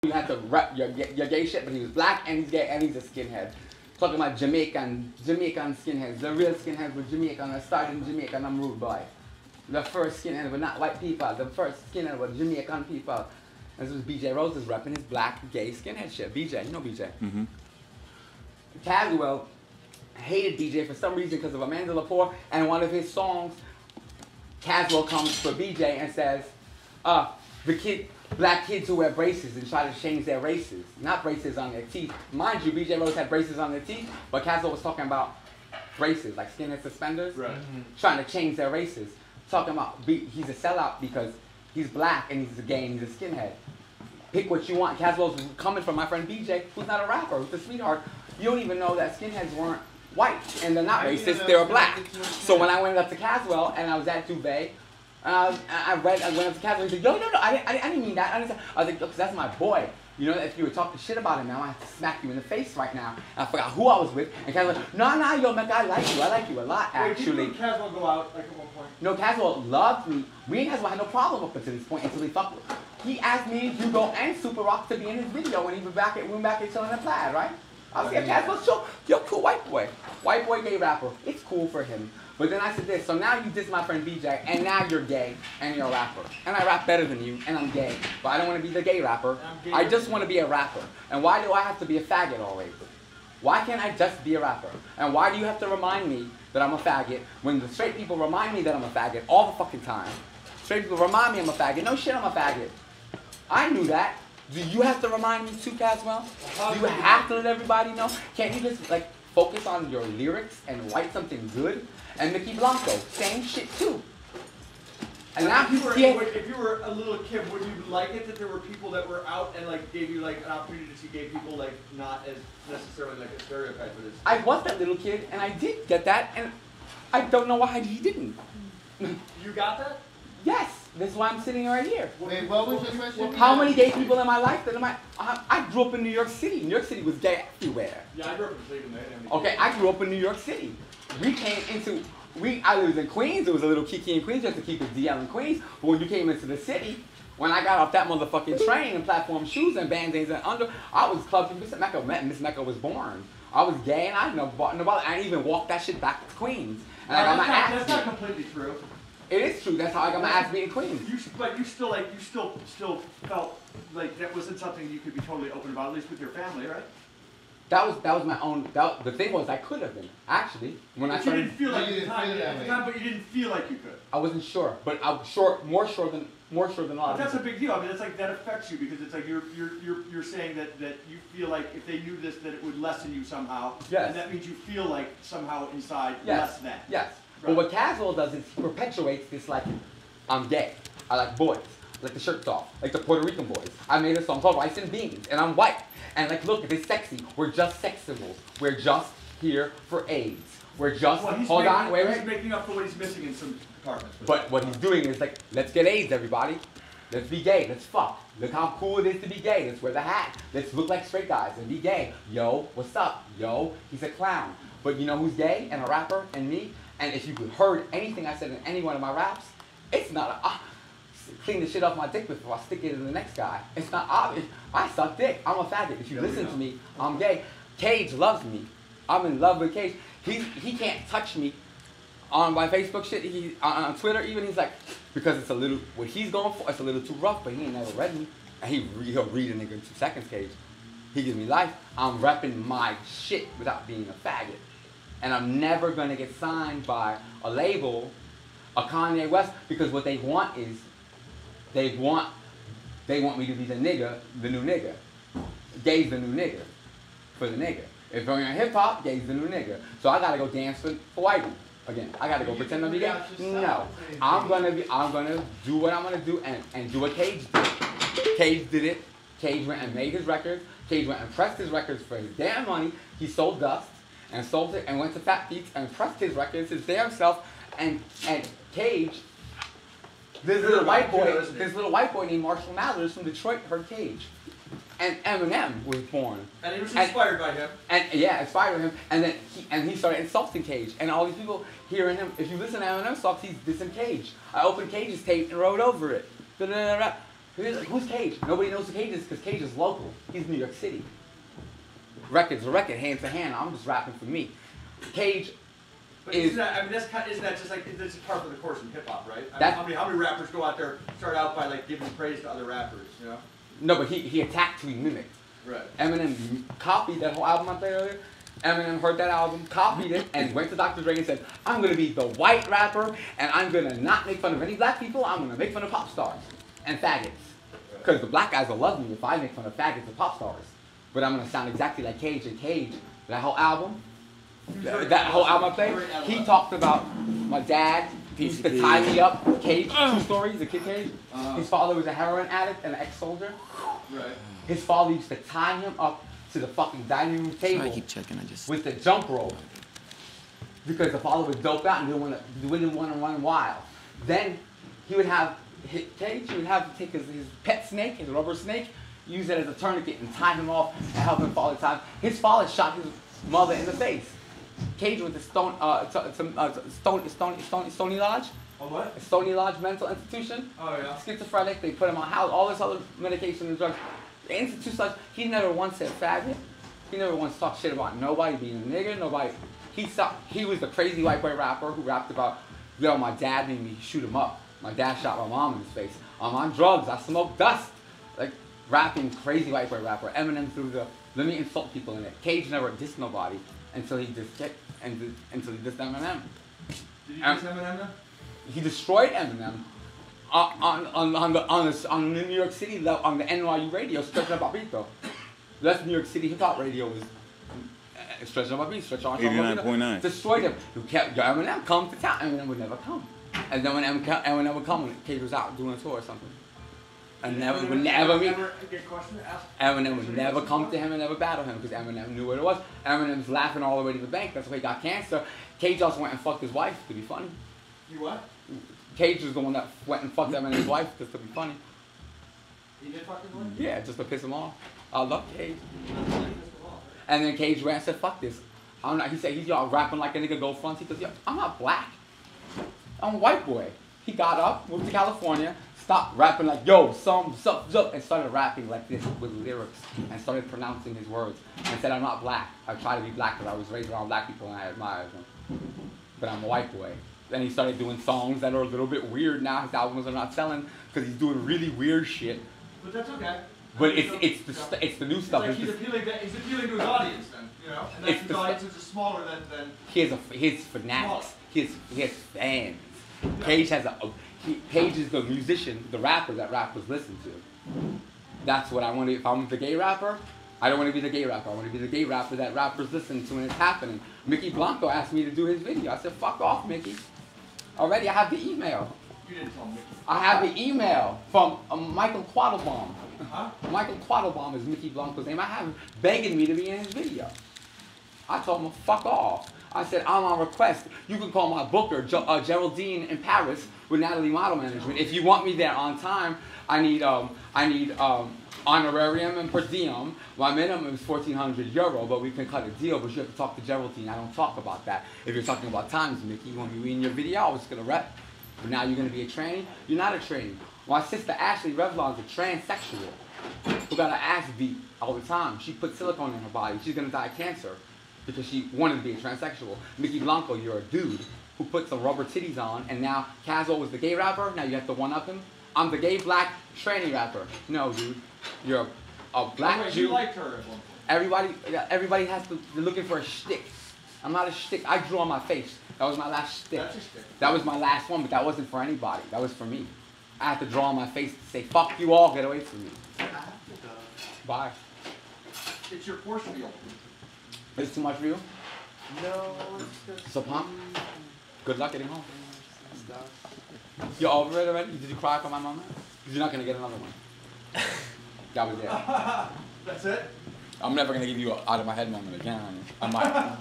You have to rep your gay shit, but he was black and he's gay and he's a skinhead. Talking about Jamaican skinheads. The real skinheads were Jamaican. I started in Jamaica and I'm rude boy. The first skinhead were not white people. The first skinhead were Jamaican people. And this was BJ Rose is repping his black gay skinhead shit. BJ, you know BJ. Mm-hmm. Caswell hated BJ for some reason because of Amanda Lepore, and one of his songs, Caswell comes for BJ and says, black kids who wear braces and try to change their races. Not braces on their teeth. Mind you, BJ Rose had braces on their teeth, but Caswell was talking about braces, like skinhead suspenders, right. Trying to change their races. Talking about he's a sellout because he's black and he's a gay and he's a skinhead. Pick what you want. Caswell's coming from my friend BJ, who's not a rapper, who's a sweetheart. You don't even know that skinheads weren't white and they're not racist, they were black. So when I went up to Caswell and I was at Duvet, I went up to Caswell and he said, yo, no, I didn't mean that. I was like, because that's my boy. You know, if you were talking shit about him now, I have to smack you in the face right now. And I forgot who I was with. And Caswell, no, yo, Mecca, I like you a lot, actually. Wait, did Caswell go out like at one point? No, Caswell loved me. Me and Caswell had no problem up until this point until he fucked with. He asked me, Hugo, and Super Rock to be in his video when he was back at chilling in Plaid, right? I was like, Caswell's chill. You're a cool white boy. White boy gay rapper. It's cool for him. But then I said this, so now you diss my friend BJ, and now you're gay, and you're a rapper. And I rap better than you, and I'm gay. But I don't want to be the gay rapper. I just want to be a rapper. And why do I have to be a faggot always? Why can't I just be a rapper? And why do you have to remind me that I'm a faggot when the straight people remind me that I'm a faggot all the fucking time? Straight people remind me I'm a faggot. No shit, I'm a faggot. I knew that. Do you have to remind me too, Caswell? Do you have to let everybody know? Can't you just like focus on your lyrics and write something good? And Mickey Blanco, same shit too. And now if you were a little kid, would you like it that there were people that were out and like gave you like an opportunity to see gay people like not as necessarily like a stereotype, but as I was that little kid and I did get that, and I don't know why he didn't. You got that? Yes. That's why I'm sitting right here. Wait, what was your question? How many gay people in my life that I grew up in New York City. New York City was gay everywhere. Yeah, I grew up in Cleveland. Okay, I grew up in New York City. We came into, I lived in Queens. It was a little kiki in Queens just to keep it DL in Queens. But when you came into the city, when I got off that motherfucking train in platform shoes and band-aids and under, I was clubbing Miss MECCA. Miss MECCA was born. I was gay and I didn't know nobody. I didn't even walk that shit back to Queens. And I got my ass That's not completely true. It is true. That's how I got my ass beat in Queens. But you still felt like that wasn't something you could be totally open about, at least with your family, right? That was my own. The thing was, I could have been actually when I started. You didn't feel like at the time, but you didn't feel like you could. I wasn't sure, but I was sure, more sure than a lot of people. That's a big deal. I mean, it's like that affects you because it's like you're saying that you feel like if they knew this, that it would lessen you somehow. Yes. And that means you feel like somehow inside yes. less than. Yes. Right. But what Caswell does is he perpetuates this like, I'm gay. I like boys. Like the shirts off. Like the Puerto Rican boys. I made a song called Rice and Beans, and I'm white. And like, look, it's sexy. We're just sex symbols. We're just here for AIDS. We're just, He's making up for what he's missing in some departments. But what he's doing is like, let's get AIDS, everybody. Let's be gay. Let's fuck. Look how cool it is to be gay. Let's wear the hat. Let's look like straight guys and be gay. Yo, what's up? Yo, he's a clown. But you know who's gay and a rapper and me? And if you heard anything I said in any one of my raps, it's not a, clean the shit off my dick before I stick it in the next guy. It's not obvious. I suck dick. I'm a faggot. If you listen to me, I'm gay. Cage loves me. I'm in love with Cage. He can't touch me on my Facebook shit. On Twitter even, he's like, because it's a little, what he's going for, it's a little too rough, but he ain't never read me. And he'll read a nigga in 2 seconds, Cage. He gives me life. I'm repping my shit without being a faggot. And I'm never gonna get signed by a label, a Kanye West, because what they want is, they want me to be the nigga, the new nigga. Gay's the new nigga, for the nigga. If we're in hip hop, gay's the new nigga. So I gotta go dance for whitey again. I gotta go pretend to be gay. No, I'm gonna do what I'm gonna do and do what Cage did. Cage did it. Cage went and made his records. Cage went and pressed his records for his damn money. He sold dust. And sold it and went to Fat Beats and pressed his records his damn self, and Cage, this little white boy named Marshall Mathers from Detroit heard Cage. And Eminem was born. And he was inspired by him. And yeah, inspired by him. And then he started insulting Cage. And all these people hearing him, if you listen to Eminem songs, he's dissing Cage. I opened Cage's tape and wrote over it. Who's Cage? Nobody knows who Cage is because Cage is local. He's New York City. Record's a record, hand to hand. I'm just rapping for me. Cage But is. isn't that just like this is part of the course in hip hop, right? I That- mean, how many rappers go out there start out by like giving praise to other rappers, you know? No, but he attacked who he mimicked. Right. Eminem copied that whole album I played earlier. Eminem heard that album, copied it, and went to Dr. Dre and said, I'm going to be the white rapper, and I'm going to not make fun of any black people. I'm going to make fun of pop stars and faggots. Because the black guys will love me if I make fun of faggots and pop stars. But I'm going to sound exactly like Cage. And Cage, that whole album I played, he talked about my dad. He used to tie me up. Cage, true story, he's a kid Cage. His father was a heroin addict and an ex-soldier. Right. His father used to tie him up to the fucking dining room table with the jump rope because the father was doped out and didn't want to run wild. Then he would have Cage. He would have to take his pet snake, his rubber snake, use it as a tourniquet and tie him off and help him fall time. His father shot his mother in the face. Cage went to Stony Lodge. Oh, what? Stony Lodge Mental Institution. Oh, yeah. Schizophrenic. They put him on house. All this other medication and drugs. The institution, he never once said faggot. He never once talked shit about nobody being a nigger, nobody. He was the crazy white boy rapper who rapped about, yo, my dad made me shoot him up. My dad shot my mom in his face. I'm on drugs, I smoke dust. Like, rapping crazy white boy rapper. Eminem threw the, let me insult people in it. Cage never dissed nobody until he dissed Eminem. Did you diss Eminem then? He destroyed Eminem. On the New York City level, on the NYU radio, Stretch Up Papito. That's New York City hip hop radio was Stretch Up Papito, Stretch On 89.9. Destroyed him. Who kept Eminem come to town? Eminem would never come. And then when Eminem would come, when Cage was out doing a tour or something, and would never meet. Eminem would never come to him and never battle him because Eminem knew what it was. Eminem's laughing all the way to the bank. That's why he got cancer. Cage also went and fucked his wife to be funny. You what? Cage was the one that went and fucked Eminem's wife just to be funny. He did fuck his wife? Yeah, just to piss him off. I love Cage. And then Cage ran and said, fuck this. I'm not, he said, he's y'all rapping like a nigga go front. He goes, yo, I'm not black. I'm a white boy. He got up, moved to California, stopped rapping like, yo, zup, and started rapping like this with lyrics and started pronouncing his words and said, I'm not black. I try to be black because I was raised around black people and I admire them. But I'm a white boy. Then he started doing songs that are a little bit weird now. His albums are not selling because he's doing really weird shit. But that's okay. But it's the new stuff. Like he's appealing to his audience then, you know? And that's his audience is smaller than he has fanatics. He has fans. Yeah. Cage is the musician, the rapper that rappers listen to. That's what I want to. If I'm the gay rapper, I don't want to be the gay rapper. I want to be the gay rapper that rappers listen to when it's happening. Mickey Blanco asked me to do his video. I said, fuck off, Mickey. Already, I have the email. You didn't tell Mickey. I have the email from Michael Quattlebaum. Huh? Michael Quattlebaum is Mickey Blanco's name. I have him begging me to be in his video. I told him, fuck off. I said, I'm on request. You can call my booker, Geraldine in Paris, with Natalie Model Management. If you want me there on time, I need honorarium and per diem. My minimum is €1,400, but we can cut a deal, but you have to talk to Geraldine. I don't talk about that. If you're talking about times, Mickey, you want me in your video, I was going to rep. But now you're going to be a tranny? You're not a tranny. My sister Ashley Revlon's a transsexual who got her ass beat all the time. She put silicone in her body. She's going to die of cancer because she wanted to be a transsexual. Mickey Blanco, you're a dude who put some rubber titties on, and now Cazzo was the gay rapper. Now you have to one-up him. I'm the gay black tranny rapper. No, dude. You're a black Jew. You liked her at one Everybody point. has to, they're looking for a shtick. I'm not a shtick. I drew on my face. That was my last shtick. That's a shtick. That was my last one, but that wasn't for anybody. That was for me. I had to draw on my face to say, fuck you all, get away from me. Bye. It's your force field. Is it too much for you? No, it's just... So, Pump, good luck getting home. You're over it already? Did you cry for my moment? Because you're not going to get another one. That was it. That's it? I'm never going to give you an out of my head moment again. I might.